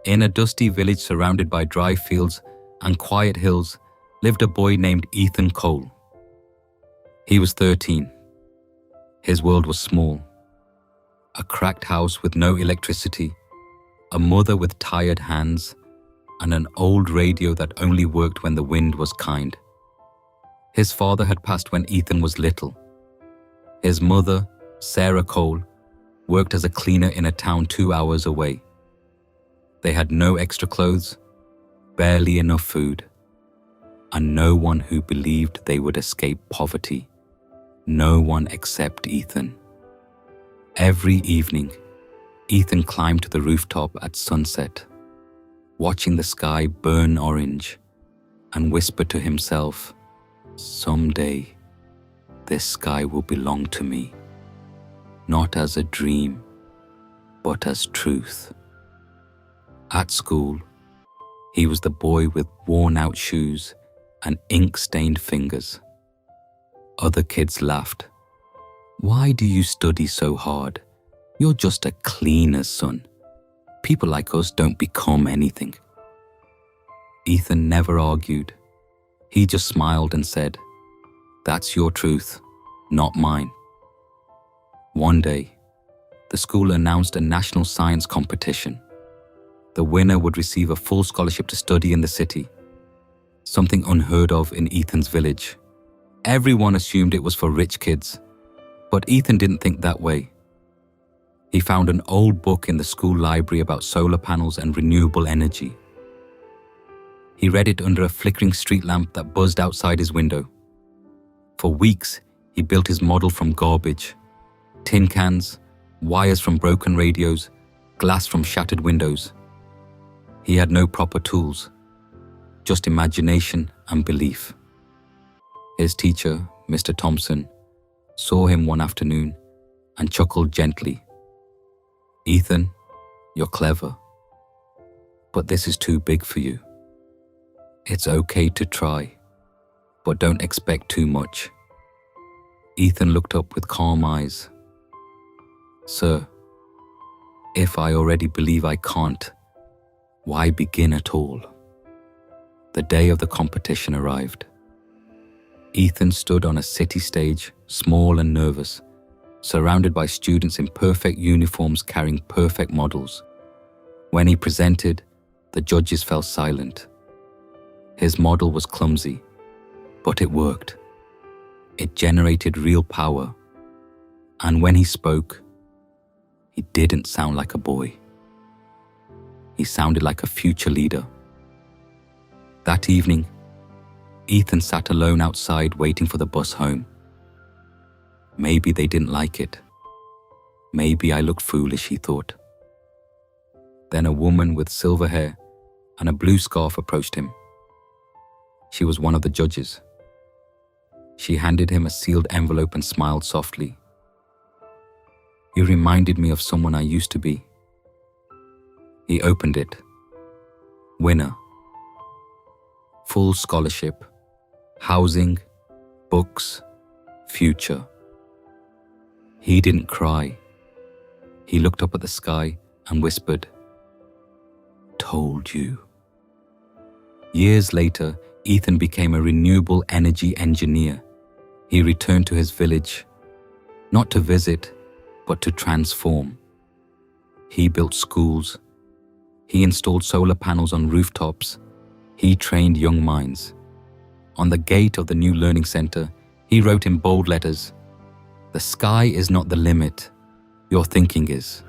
In a dusty village surrounded by dry fields and quiet hills lived a boy named Ethan Cole. He was 13. His world was small. A cracked house with no electricity, a mother with tired hands, and an old radio that only worked when the wind was kind. His father had passed when Ethan was little. His mother, Sarah Cole, worked as a cleaner in a town 2 hours away. They had no extra clothes, barely enough food, and no one who believed they would escape poverty. No one except Ethan. Every evening, Ethan climbed to the rooftop at sunset, watching the sky burn orange, and whispered to himself, "Someday, this sky will belong to me, not as a dream, but as truth." At school, he was the boy with worn-out shoes and ink-stained fingers. Other kids laughed. "Why do you study so hard? You're just a cleaner's son. People like us don't become anything." Ethan never argued. He just smiled and said, "That's your truth, not mine." One day, the school announced a national science competition. The winner would receive a full scholarship to study in the city, something unheard of in Ethan's village. Everyone assumed it was for rich kids, but Ethan didn't think that way. He found an old book in the school library about solar panels and renewable energy. He read it under a flickering street lamp that buzzed outside his window. For weeks, he built his model from garbage: tin cans, wires from broken radios, glass from shattered windows. He had no proper tools, just imagination and belief. His teacher, Mr. Thompson, saw him one afternoon and chuckled gently. "Ethan, you're clever, but this is too big for you. It's okay to try, but don't expect too much." Ethan looked up with calm eyes. "Sir, if I already believe I can't, why begin at all?" The day of the competition arrived. Ethan stood on a city stage, small and nervous, surrounded by students in perfect uniforms carrying perfect models. When he presented, the judges fell silent. His model was clumsy, but it worked. It generated real power. And when he spoke, he didn't sound like a boy. He sounded like a future leader. That evening, Ethan sat alone outside waiting for the bus home. Maybe they didn't like it. Maybe I looked foolish, he thought. Then a woman with silver hair and a blue scarf approached him. She was one of the judges. She handed him a sealed envelope and smiled softly. "You reminded me of someone I used to be." He opened it. Winner. Full scholarship, housing, books, future. He didn't cry. He looked up at the sky and whispered, "Told you." Years later, Ethan became a renewable energy engineer. He returned to his village, not to visit, but to transform. He built schools. He installed solar panels on rooftops. He trained young minds. On the gate of the new learning center, he wrote in bold letters, "The sky is not the limit. Your thinking is."